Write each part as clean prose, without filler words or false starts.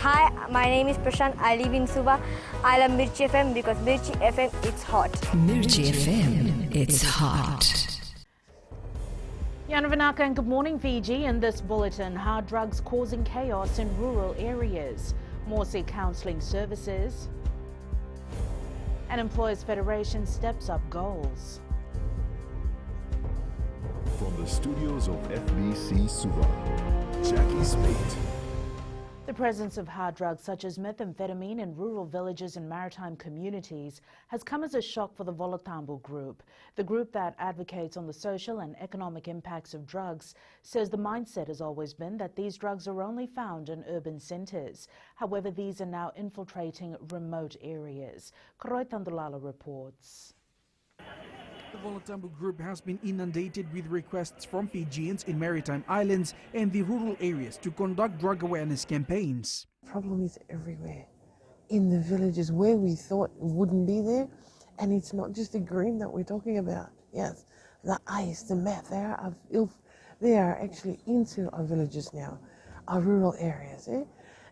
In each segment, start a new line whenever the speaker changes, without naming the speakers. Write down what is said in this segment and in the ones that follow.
Hi, my name is Prashant. I live in Suba. I love Mirchi FM because Mirchi FM, it's hot.
Mirchi FM, it's hot.
Yana Vinaka and good morning, Fiji. In this bulletin, how drugs causing chaos in rural areas. Morsi counselling services. And Employers Federation steps up goals.
From the studios of FBC Suba, Jackie Spate.
The presence of hard drugs such as methamphetamine in rural villages and maritime communities has come as a shock for the Volotambu Group. The group that advocates on the social and economic impacts of drugs says the mindset has always been that these drugs are only found in urban centres. However, these are now infiltrating remote areas. Koroi Tandulala reports.
The Volotambu Group has been inundated with requests from Fijians in maritime islands and the rural areas to conduct drug awareness campaigns.
The problem is everywhere, in the villages where we thought it wouldn't be there, and it's not just the green that we're talking about. Yes, the ice, the meth, they are actually into our villages now, our rural areas. And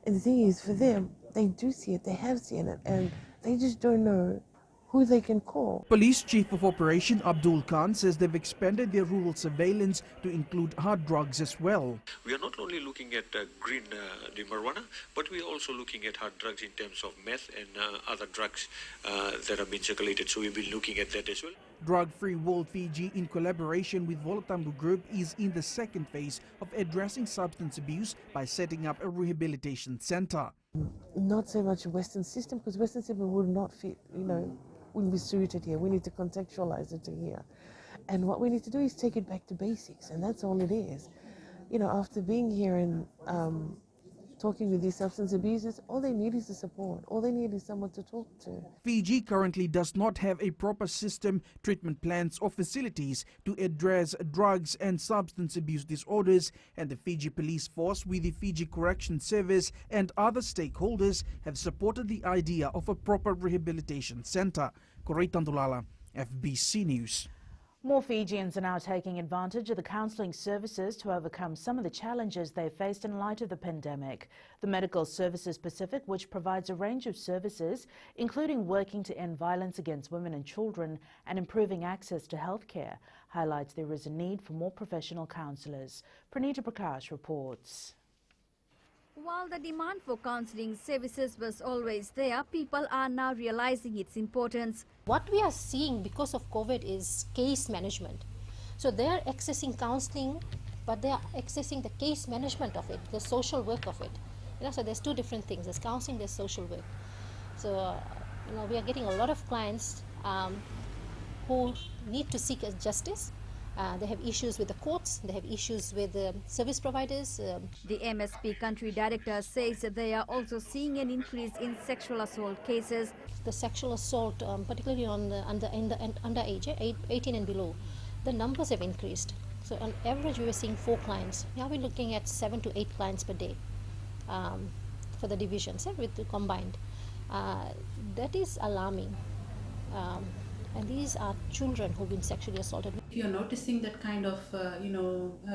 the thing is, for them, they do see it, they have seen it, and they just don't know who they can call.
Police Chief of Operation Abdul Khan says they've expanded their rural surveillance to include hard drugs as well.
We are not only looking at green the marijuana, but we are also looking at hard drugs in terms of meth and other drugs that have been circulated. So we've been looking at that as well.
Drug-Free World Fiji, in collaboration with Volotambu Group, is in the second phase of addressing substance abuse by setting up a rehabilitation centre.
Not so much a Western system, because Western system would not fit, wouldn't be suited here. We need to contextualize it to here. And what we need to do is take it back to basics, and that's all it is. After being here and talking with these substance abusers, all they need is the support. All they need is someone to talk to.
Fiji currently does not have a proper system, treatment plans or facilities to address drugs and substance abuse disorders, and the Fiji Police Force with the Fiji Correction Service and other stakeholders have supported the idea of a proper rehabilitation centre. Koroi Tandulala, FBC News.
More Fijians are now taking advantage of the counselling services to overcome some of the challenges they faced in light of the pandemic. The Medical Services Pacific, which provides a range of services, including working to end violence against women and children and improving access to healthcare, highlights there is a need for more professional counsellors. Pranita Prakash reports.
While the demand for counselling services was always there, people are now realising its importance.
What we are seeing because of COVID is case management. So they are accessing counselling, but they are accessing the case management of it, the social work of it. So there's two different things. There's counselling, there's social work. So we are getting a lot of clients who need to seek justice. They have issues with the courts, they have issues with the service providers.
The MSP country director says that they are also seeing an increase in sexual assault cases.
The sexual assault, particularly on the underage, 18 and below, the numbers have increased. So on average, we were seeing 4 clients. Now we're looking at 7 to 8 clients per day for the divisions with the combined. That is alarming. And these are children who've been sexually assaulted.
If you're noticing that kind of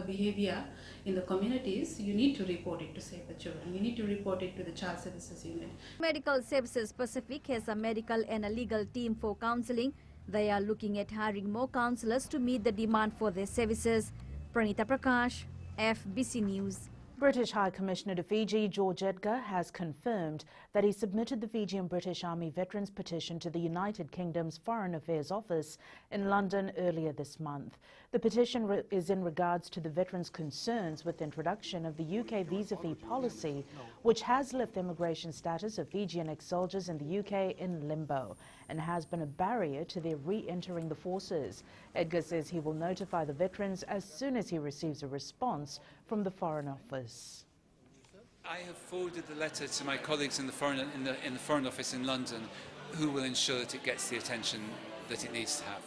behavior in the communities, you need to report it to Save the Children. You need to report it to the Child Services Unit.
Medical Services Pacific has a medical and a legal team for counselling. They are looking at hiring more counsellors to meet the demand for their services. Pranita Prakash, FBC News.
British High Commissioner to Fiji, George Edgar, has confirmed that he submitted the Fijian British Army Veterans Petition to the United Kingdom's Foreign Affairs Office in London earlier this month. The petition is in regards to the veterans' concerns with the introduction of the UK visa-free policy, which has left immigration status of Fijian ex-soldiers in the UK in limbo and has been a barrier to their re-entering the forces. Edgar says he will notify the veterans as soon as he receives a response from the Foreign Office.
I have forwarded the letter to my colleagues in the Foreign Office in London, who will ensure that it gets the attention that it needs to have.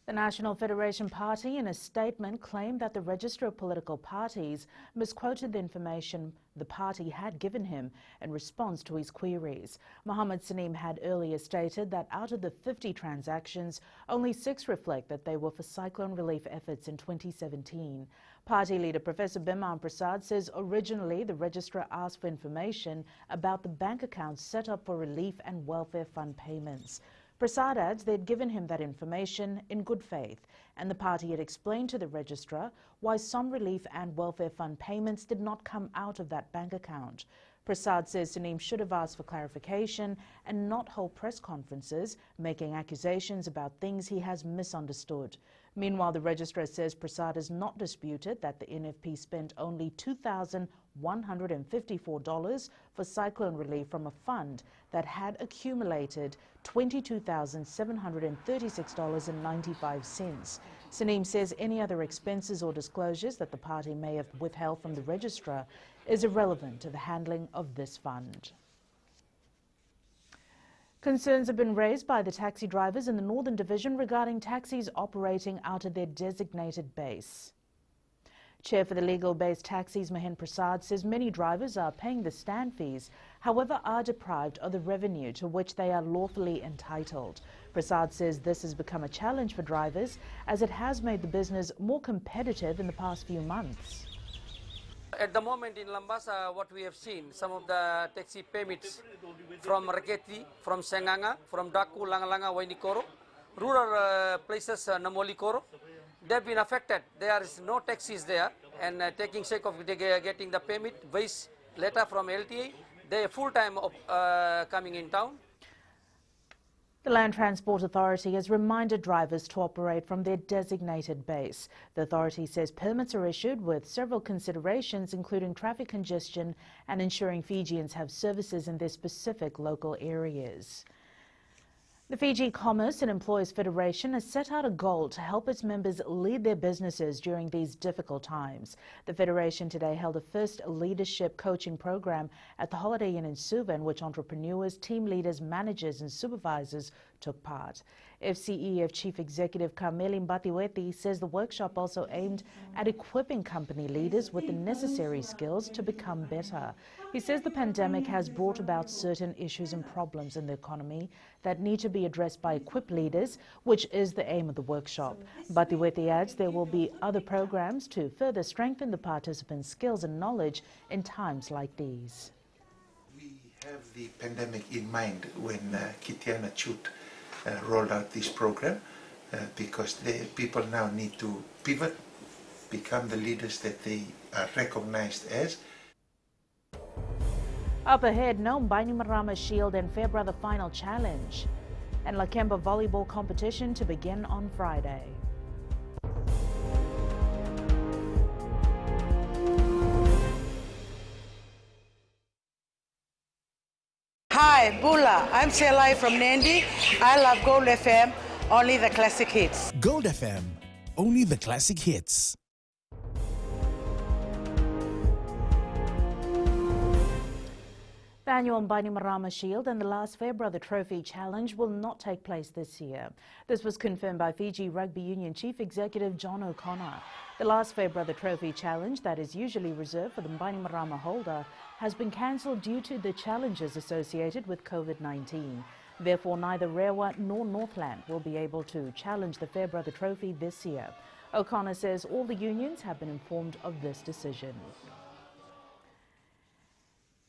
The National Federation Party, in a statement, claimed that the Register of Political Parties misquoted the information the party had given him in response to his queries. Mohammed Saneem had earlier stated that out of the 50 transactions, only 6 reflect that they were for cyclone relief efforts in 2017. Party leader Professor Biman Prasad says originally the registrar asked for information about the bank accounts set up for relief and welfare fund payments. Prasad adds they'd given him that information in good faith, and the party had explained to the registrar why some relief and welfare fund payments did not come out of that bank account. Prasad says Saneem should have asked for clarification and not hold press conferences, making accusations about things he has misunderstood. Meanwhile, the registrar says Prasad has not disputed that the NFP spent only $2,154 for cyclone relief from a fund that had accumulated $22,736.95. Saneem says any other expenses or disclosures that the party may have withheld from the registrar is irrelevant to the handling of this fund. Concerns have been raised by the taxi drivers in the Northern Division regarding taxis operating out of their designated base. Chair for the legal-based taxis, Mahen Prasad, says many drivers are paying the stand fees, however are deprived of the revenue to which they are lawfully entitled. Prasad says this has become a challenge for drivers as it has made the business more competitive in the past few months.
At the moment in Lambasa, what we have seen, some of the taxi permits from Raketi, from Senganga, from Daku, Langalanga, Wainikoro, rural places, Namolikoro, they've been affected. There is no taxis there, and taking sake of getting the permit, vice letter from LTA, they are full-time coming in town.
The Land Transport Authority has reminded drivers to operate from their designated base. The authority says permits are issued with several considerations, including traffic congestion and ensuring Fijians have services in their specific local areas. The Fiji Commerce and Employers Federation has set out a goal to help its members lead their businesses during these difficult times. The Federation today held a first leadership coaching program at the Holiday Inn in Suva, in which entrepreneurs, team leaders, managers and supervisors took part. FCEF Chief Executive Kameli Mbatiweti says the workshop also aimed at equipping company leaders with the necessary skills to become better. He says the pandemic has brought about certain issues and problems in the economy that need to be addressed by equipped leaders, which is the aim of the workshop. Mbatiweti adds there will be other programs to further strengthen the participants' skills and knowledge in times like these.
We have the pandemic in mind when Kitiana Chut rolled out this program because the people now need to pivot, become the leaders that they are recognized as.
Up ahead, no Bainimarama Shield and Fairbrother Final Challenge and Lakemba volleyball competition to begin on Friday.
Hi, Bula. I'm Selai from Nandi. I love Gold FM, only the classic hits.
Gold FM, only the classic hits.
The annual Bainimarama Shield and the last Fairbrother Trophy Challenge will not take place this year. This was confirmed by Fiji Rugby Union Chief Executive John O'Connor. The last Fairbrother Trophy Challenge, that is usually reserved for the Bainimarama holder, has been cancelled due to the challenges associated with COVID-19. Therefore, neither Rewa nor Northland will be able to challenge the Fairbrother Trophy this year. O'Connor says all the unions have been informed of this decision.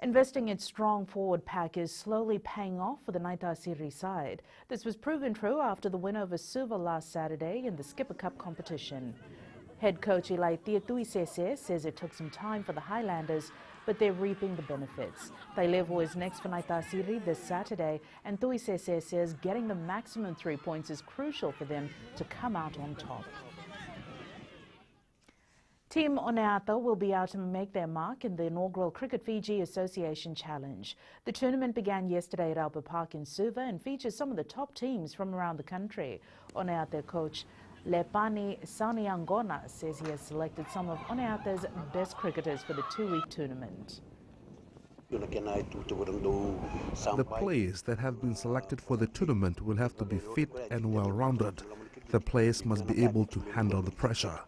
Investing in strong forward pack is slowly paying off for the Naitasiri side. This was proven true after the win over Suva last Saturday in the Skipper Cup competition. Head coach Ilaitia Tuisese says it took some time for the Highlanders, but they're reaping the benefits. Tailevo is next for Naitasiri this Saturday, and Tuisese says getting the maximum 3 points is crucial for them to come out on top. Team Oneata will be out to make their mark in the inaugural Cricket Fiji Association Challenge. The tournament began yesterday at Albert Park in Suva and features some of the top teams from around the country. Oneata coach Lepani Sauniangona says he has selected some of Oneata's best cricketers for the two-week tournament.
The players that have been selected for the tournament will have to be fit and well-rounded. The players must be able to handle the pressure.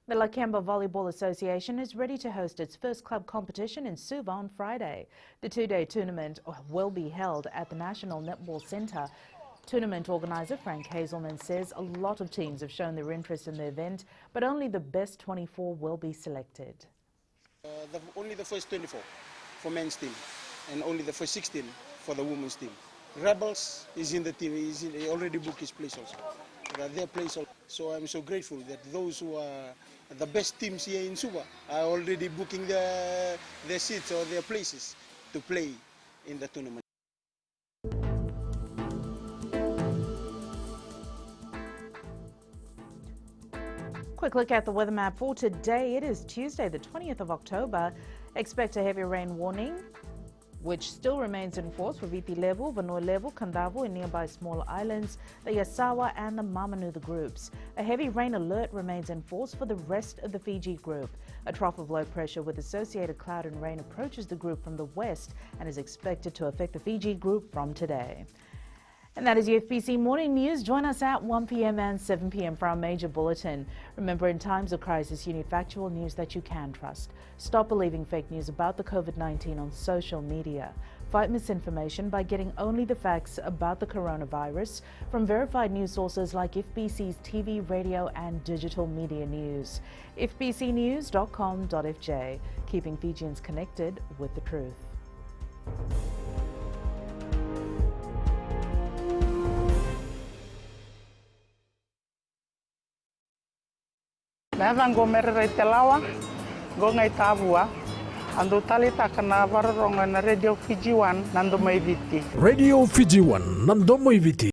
The Lakemba Volleyball Association is ready to host its first club competition in Suva on Friday. The two-day tournament will be held at the National Netball Centre. Tournament organiser Frank Hazelman says a lot of teams have shown their interest in the event, but only the best 24 will be selected.
Only the first 24 for men's team and only the first 16 for the women's team. Rebels is in the team, he already booked his place also. Their place also. So I'm so grateful that those who are the best teams here in Suva are already booking their seats or their places to play in the tournament.
Quick look at the weather map for today. It is Tuesday, the 20th of October. Expect a heavy rain warning, which still remains in force for Viti Levu, Vanua Levu, Kandavo and nearby small islands, the Yasawa and the Mamanuca groups. A heavy rain alert remains in force for the rest of the Fiji group. A trough of low pressure with associated cloud and rain approaches the group from the west and is expected to affect the Fiji group from today. And that is your FBC Morning News. Join us at 1 p.m. and 7 p.m. for our major bulletin. Remember, in times of crisis, you need factual news that you can trust. Stop believing fake news about the COVID-19 on social media. Fight misinformation by getting only the facts about the coronavirus from verified news sources like FBC's TV, radio and digital media news. FBCnews.com.fj, keeping Fijians connected with the truth.
Mevan go merere te lawa, go ngai tavua, ando talita kana vararonga na Radio Fiji 1 nando mai viti.
Radio Fiji 1 nando mai viti.